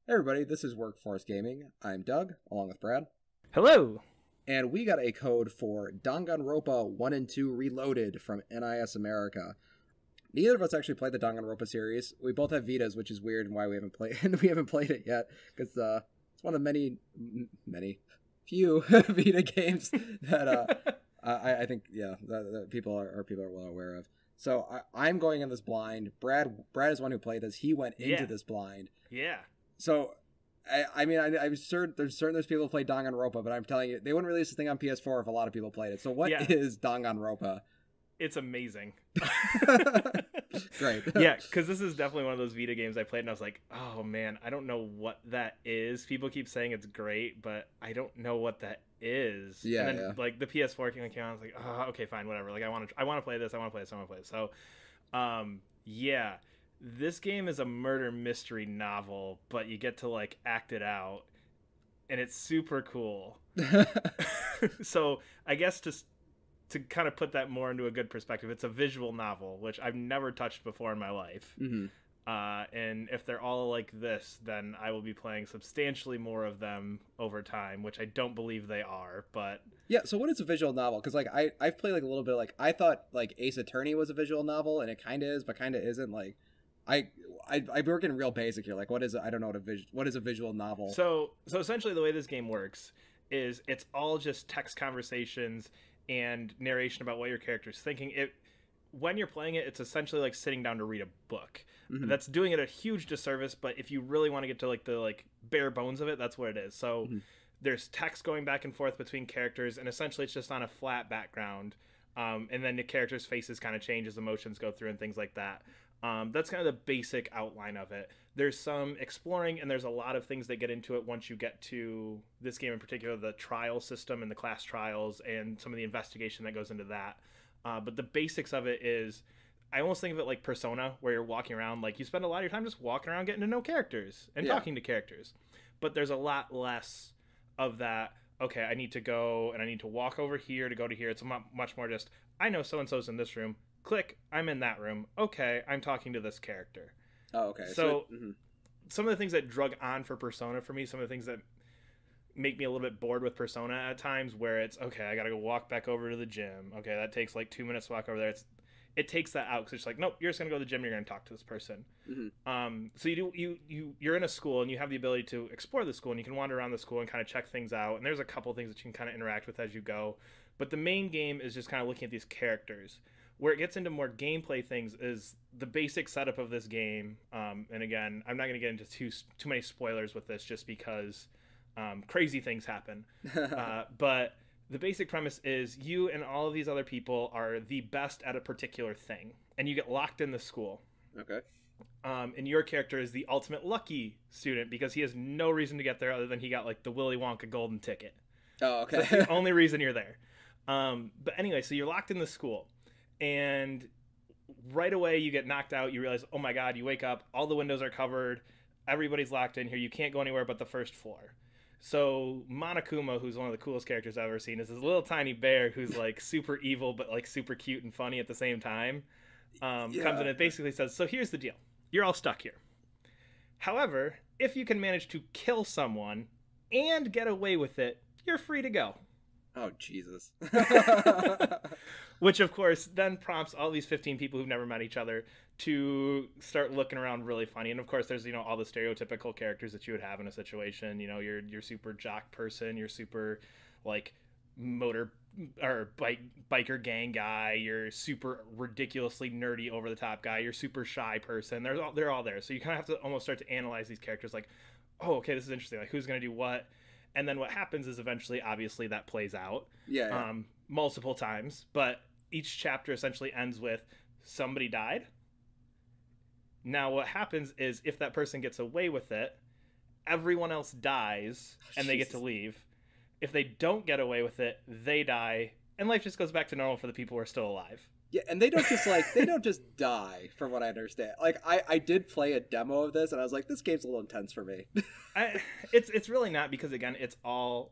Hey everybody, this is Workforce Gaming. I'm Doug, along with Brad. Hello! And we got a code for Danganronpa 1 and 2 Reloaded from NIS America. Neither of us actually played the Danganronpa series. We both have Vitas, which is weird and why we haven't played it yet, because it's one of the few Vita games that I think that people are well aware of. So I'm going in this blind. Brad is one who played this. He went into this blind. Yeah. So, I'm sure there's people who play Danganronpa, but I'm telling you, they wouldn't release this thing on PS4 if a lot of people played it. So what is Danganronpa? It's amazing. Great. Yeah, because this is definitely one of those Vita games I played, and I was like, oh man, I don't know what that is. People keep saying it's great, but I don't know what that is. Yeah, and then, like, the PS4 came out, I was like, oh, okay, fine, whatever. Like, I want to play this, I want to play this. So, yeah. This game is a murder mystery novel, but you get to, like, act it out, and it's super cool. So, I guess to kind of put that more into a good perspective, it's a visual novel, which I've never touched before in my life. Mm-hmm. And if they're all like this, then I will be playing substantially more of them over time, which I don't believe they are, but... Yeah, so what is a visual novel? Because, like, I've played, like, a little bit, like, I thought, like, Ace Attorney was a visual novel, and it kind of is, but kind of isn't, like... I work in real basic here. Like, what is I don't know what is a visual novel? So essentially, the way this game works is it's all just text conversations and narration about what your character's thinking. When you're playing it, it's essentially like sitting down to read a book. Mm-hmm. That's doing it a huge disservice. But if you really want to get to like the bare bones of it, that's what it is. So there's text going back and forth between characters, and essentially it's just on a flat background. And then the characters' faces kind of change as emotions go through and things like that. That's kind of the basic outline of it. There's some exploring, and there's a lot of things that get into it once you get to this game in particular, the trial system and the class trials and some of the investigation that goes into that. But the basics of it is, I almost think of it like Persona, where you're walking around, like you spend a lot of your time just walking around getting to know characters and talking to characters. But there's a lot less of that, okay, I need to go and I need to walk over here to go to here. It's much more just, I know so-and-so's in this room. Click, I'm in that room. Okay, I'm talking to this character. Oh, okay. So some of the things that drug on for Persona for me, some of the things that make me a little bit bored with Persona at times, where it's, okay, I gotta go walk back over to the gym. Okay, that takes like 2 minutes to walk over there. It takes that out, because it's like, nope, you're just gonna go to the gym, you're gonna talk to this person. So you're in a school, and you have the ability to explore the school, and you can wander around the school and kind of check things out, and there's a couple things that you can kind of interact with as you go. But the main game is just kind of looking at these characters. Where it gets into more gameplay things is the basic setup of this game. And again, I'm not going to get into too many spoilers with this, just because crazy things happen. But the basic premise is you and all of these other people are the best at a particular thing, and you get locked in the school. Okay. And your character is the ultimate lucky student, because he has no reason to get there other than he got like the Willy Wonka golden ticket. Oh, okay. So that's the only reason you're there. But anyway, so you're locked in the school. And right away you get knocked out. You realize, oh my god, you wake up, all the windows are covered, everybody's locked in here, you can't go anywhere but the first floor. So Monokuma, who's one of the coolest characters I've ever seen, is this little tiny bear who's like super evil but like super cute and funny at the same time. Comes in and basically says, so here's the deal, you're all stuck here. However, if you can manage to kill someone and get away with it, you're free to go. Oh, Jesus. Which, of course, then prompts all these 15 people who've never met each other to start looking around really funny. And, of course, there's, all the stereotypical characters that you would have in a situation. Your super jock person, your super, like, motor or biker gang guy, your super ridiculously nerdy over-the-top guy, your super shy person. They're all there. So you kind of have to almost start to analyze these characters like, oh, okay, this is interesting. Like, who's going to do what? And then what happens is eventually, obviously, that plays out multiple times. But each chapter essentially ends with somebody died. Now, what happens is if that person gets away with it, everyone else dies and they get to leave. If they don't get away with it, they die. And life just goes back to normal for the people who are still alive. Yeah, and they don't just die, from what I understand. Like, I did play a demo of this, and I was like, this game's a little intense for me. It's really not, because again, it's one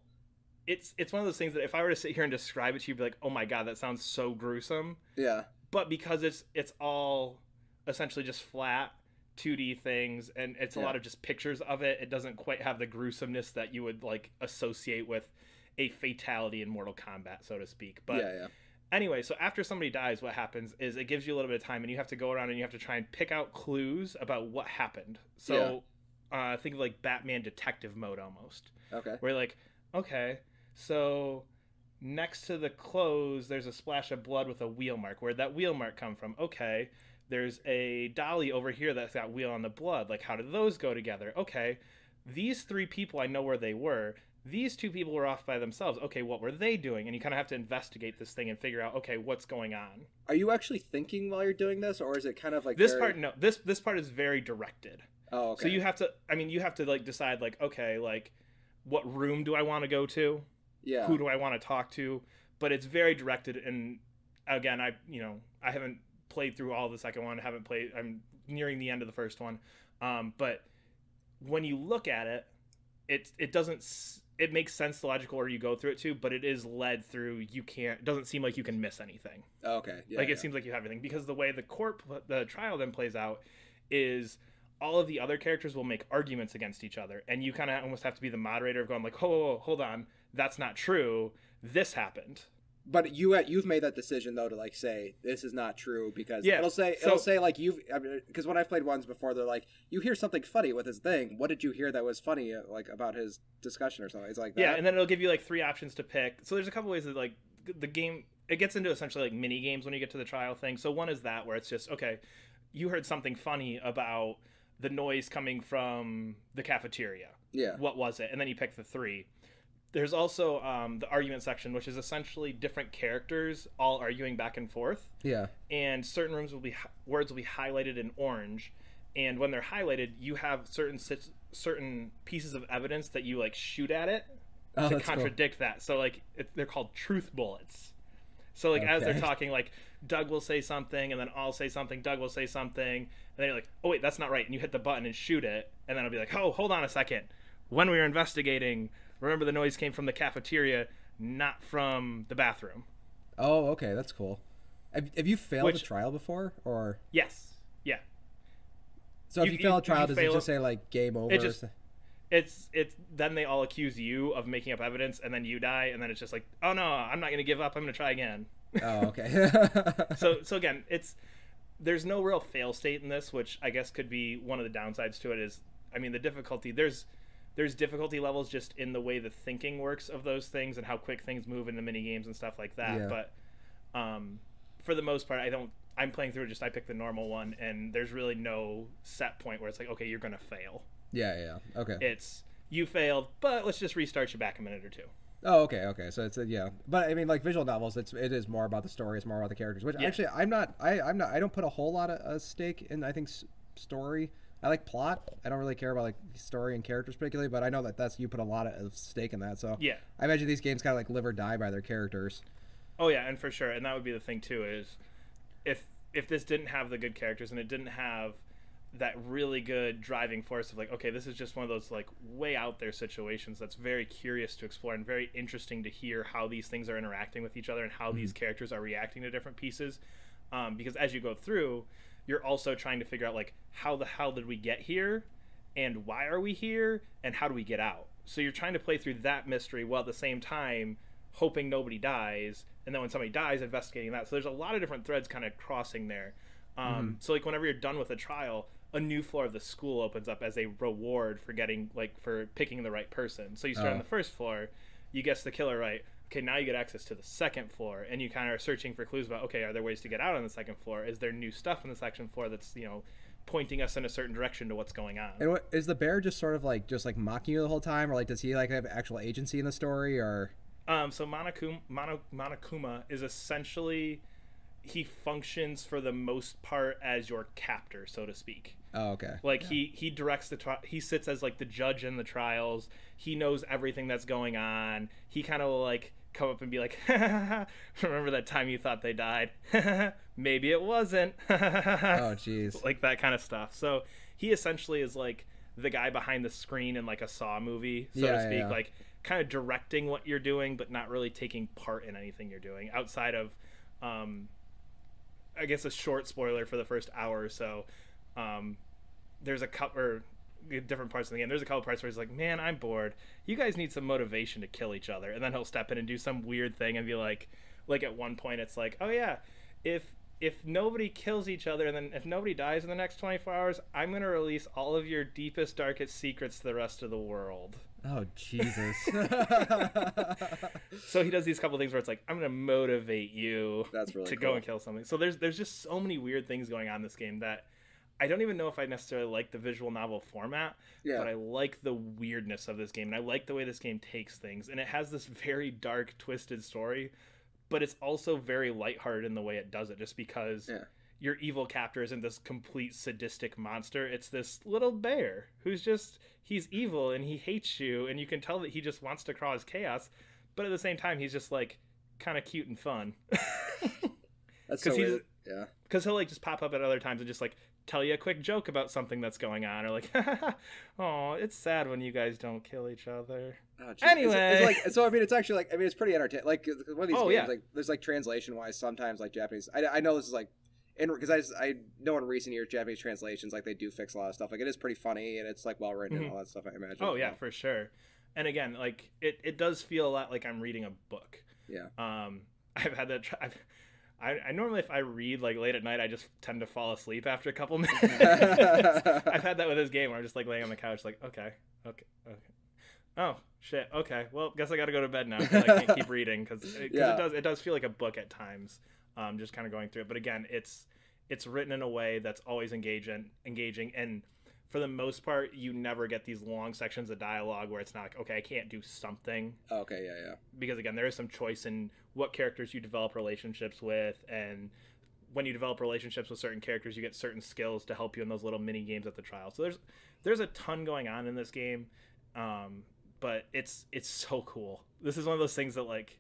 of those things that if I were to sit here and describe it to you, you'd be like, oh my god, that sounds so gruesome. Yeah. But because it's all essentially just flat 2D things, and it's a lot of just pictures of it. It doesn't quite have the gruesomeness that you would like associate with a fatality in Mortal Kombat, so to speak. But anyway, so after somebody dies, what happens is it gives you a little bit of time, and you have to go around and you have to try and pick out clues about what happened. So think of like Batman detective mode almost. Okay. Where you're like, okay, so next to the clothes, there's a splash of blood with a wheel mark. Where'd that wheel mark come from? Okay, there's a dolly over here that's got wheel on the blood. Like, how did those go together? Okay, these 3 people, I know where they were. These 2 people were off by themselves. Okay, what were they doing? And you kind of have to investigate this thing and figure out, okay, what's going on. Are you actually thinking while you're doing this, or is it kind of like this part? No, this part is very directed. Oh, okay. So you have to like decide like, okay, like what room do I want to go to? Yeah. Who do I want to talk to? But it's very directed. And again, I haven't played through all the second one. I'm nearing the end of the first one. But when you look at it, it makes sense the logical order you go through it too, but it is led through. It doesn't seem like you can miss anything. Okay. Yeah, it seems like you have everything, because the way the trial then plays out is all of the other characters will make arguments against each other, and you kind of almost have to be the moderator of going like, oh, hold on, that's not true. This happened. But you've made that decision though to like say this is not true, because it'll say like because when I've played ones before, they're like, you hear something funny with his thing. What did you hear that was funny like about his discussion or something? It's like that. Yeah, and then it'll give you like 3 options to pick. So there's a couple ways that like the game, it gets into essentially like mini games when you get to the trial thing. So one is that where it's just, okay, you heard something funny about the noise coming from the cafeteria. Yeah. What was it? And then you pick the 3. There's also the argument section, which is essentially different characters all arguing back and forth. Yeah. And certain words will be highlighted in orange, and when they're highlighted, you have certain pieces of evidence that you like shoot at it to contradict that. So like they're called truth bullets. So like as they're talking, like Doug will say something, and then I'll say something. Doug will say something, and then you're like, oh wait, that's not right, and you hit the button and shoot it, and then I'll be like, oh, hold on a second. When we were investigating, remember the noise came from the cafeteria, not from the bathroom. Oh, okay, that's cool. Have you failed a trial before, or? Yes. Yeah. So if you fail a trial, does it just say like game over? It's then they all accuse you of making up evidence, and then you die, and then it's just like, oh no, I'm not going to give up. I'm going to try again. Oh, okay. So again, there's no real fail state in this, which I guess could be one of the downsides to it. Is, I mean, the difficulty, there's difficulty levels just in the way the thinking works of those things and how quick things move in the mini games and stuff like that. Yeah. But for the most part, I'm playing through it, I picked the normal one, and there's really no set point where it's like, okay, you're gonna fail. Yeah. Okay. It's, you failed, but let's just restart you back a minute or 2. Oh, okay. So it's but I mean, like visual novels, it is more about the story, it's more about the characters. Which actually, I don't put a whole lot of stake in. I think story. I like plot. I don't really care about like story and characters particularly, but I know that's you put a lot of stake in that. So yeah, I imagine these games kind of like live or die by their characters. Oh yeah, and for sure, and that would be the thing too, is if this didn't have the good characters and it didn't have that really good driving force of like, okay, this is just one of those like way out there situations that's very curious to explore and very interesting to hear how these things are interacting with each other and how these characters are reacting to different pieces, because as you go through, you're also trying to figure out like, how the hell did we get here, and why are we here, and how do we get out? So you're trying to play through that mystery while at the same time hoping nobody dies, and then when somebody dies, investigating that. So there's a lot of different threads kind of crossing there. So like whenever you're done with a trial, a new floor of the school opens up as a reward for picking the right person. So you start on the first floor, you guess the killer right. Okay, now you get access to the second floor, and you kind of are searching for clues about, okay, are there ways to get out on the second floor? Is there new stuff on the second floor that's, pointing us in a certain direction to what's going on? And is the bear just sort of like mocking you the whole time, or like does he like have actual agency in the story, or? So Monokuma is essentially, he functions for the most part as your captor, so to speak. Oh, okay. Like he directs he sits as like the judge in the trials. He knows everything that's going on. He kind of will like come up and be like, remember that time you thought they died? Maybe it wasn't. Oh, jeez. Like that kind of stuff. So he essentially is like the guy behind the screen in like a Saw movie, so to speak. Like kind of directing what you're doing, but not really taking part in anything you're doing outside of, I guess, a short spoiler for the first hour or so. there's a couple or different parts of the game. There's a couple parts where he's like, "Man, I'm bored. You guys need some motivation to kill each other." And then he'll step in and do some weird thing and be like at one point it's like, "Oh yeah, if nobody kills each other and then if nobody dies in the next 24 hours, I'm going to release all of your deepest, darkest secrets to the rest of the world." Oh, Jesus. So he does these couple things where it's like, I'm going to motivate you to go and kill something. So there's just so many weird things going on in this game that I don't even know if I necessarily like the visual novel format, but I like the weirdness of this game. And I like the way this game takes things. And it has this very dark, twisted story, but it's also very lighthearted in the way it does it, just because your evil captor isn't this complete sadistic monster. It's this little bear who's just, he's evil and he hates you, and you can tell that he just wants to cause chaos, but at the same time he's just like kind of cute and fun. That's so weird. Yeah, because he'll like just pop up at other times and just like tell you a quick joke about something that's going on, or like, "Oh, it's sad when you guys don't kill each other." Oh, anyway, it's like, so I mean, it's actually like, I mean, it's pretty entertaining. Like one of these games, like there's like translation wise, sometimes like Japanese. I know this is like, because I know in recent years Japanese translations, like they do fix a lot of stuff. Like it is pretty funny and it's like well written and all that stuff, I imagine. Oh yeah, for sure. And again, like it does feel a lot like I'm reading a book. Yeah. I've had that. I normally, if I read like late at night, I just tend to fall asleep after a couple minutes. I've had that with this game where I'm just like laying on the couch, like, okay. Oh shit. Okay. Well, guess I got to go to bed now. 'Cause I can't keep reading because it does feel like a book at times. Just kind of going through it, but again, it's written in a way that's always engaging, and for the most part, you never get these long sections of dialogue where it's not like, okay, I can't do something. Okay, yeah. Because again, there is some choice in what characters you develop relationships with, and when you develop relationships with certain characters, you get certain skills to help you in those little mini games at the trial. So there's a ton going on in this game, but it's so cool. This is one of those things that like,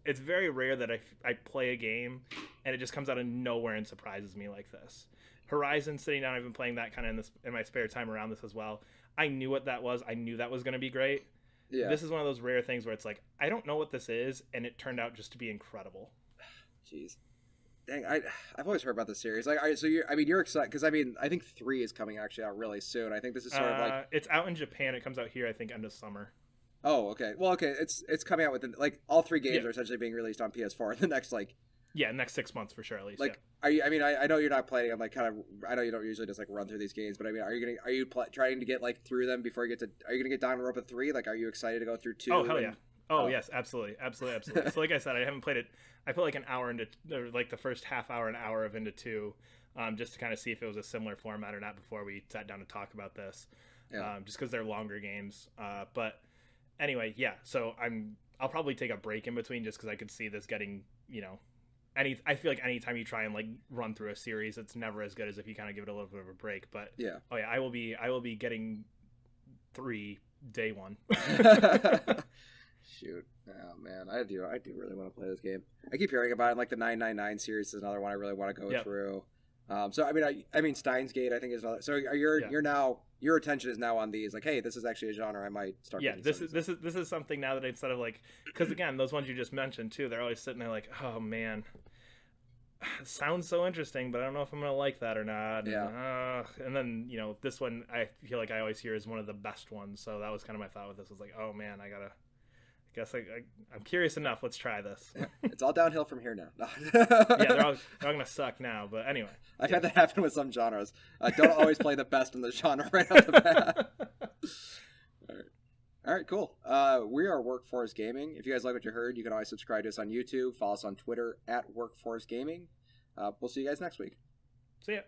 it's very rare that I play a game and it just comes out of nowhere and surprises me like this. Horizon, sitting down, I've been playing that kind of in my spare time around this as well. I knew what that was. I knew that was going to be great. Yeah. This is one of those rare things where it's like, I don't know what this is, and it turned out just to be incredible. Jeez. Dang, I've always heard about this series. Like, so you're excited because I think 3 is coming actually out really soon. I think this is sort of like, it's out in Japan. It comes out here, I think, end of summer. Oh, okay. Well, okay. It's coming out within like all 3 games are essentially being released on PS4 in the next like. Yeah, next 6 months for sure, at least. Like, are you? I mean, I know you're not playing. I'm like kind of. I know you don't usually just like run through these games, but I mean, are you trying to get like through them before you get to? Are you gonna get Danganronpa 3? Like, are you excited to go through 2? Oh hell yeah! Oh yes, absolutely. So like I said, I haven't played it. I put like an hour into, or like the first half hour, an hour of into 2, just to kind of see if it was a similar format or not before we sat down to talk about this. Yeah. Just because they're longer games. But anyway, yeah. So I'll probably take a break in between just because I could see this getting, I feel like anytime you try and like run through a series, it's never as good as if you kind of give it a little bit of a break. But yeah, I will be getting 3 day 1. Shoot, oh man, I do really want to play this game. I keep hearing about it. Like the 999 series is another one I really want to go through. So I mean Steins Gate I think is another. So you're now, your attention is now on these. Like, hey, this is actually a genre I might start. Yeah, this is something now that instead of like, because again, those ones you just mentioned too, they're always sitting there like, oh man, sounds so interesting, but I don't know if I'm gonna like that or not. Yeah. And then this one I feel like I always hear is one of the best ones. So that was kind of my thought with this. Was like, oh man, I'm curious enough. Let's try this. Yeah, it's all downhill from here now. Yeah, they're all gonna suck now. But anyway, I've had that happen with some genres. Don't always play the best in the genre right off the bat. All right, cool. We are Workforce Gaming. If you guys like what you heard, you can always subscribe to us on YouTube. Follow us on Twitter @Workforce Gaming. We'll see you guys next week. See ya.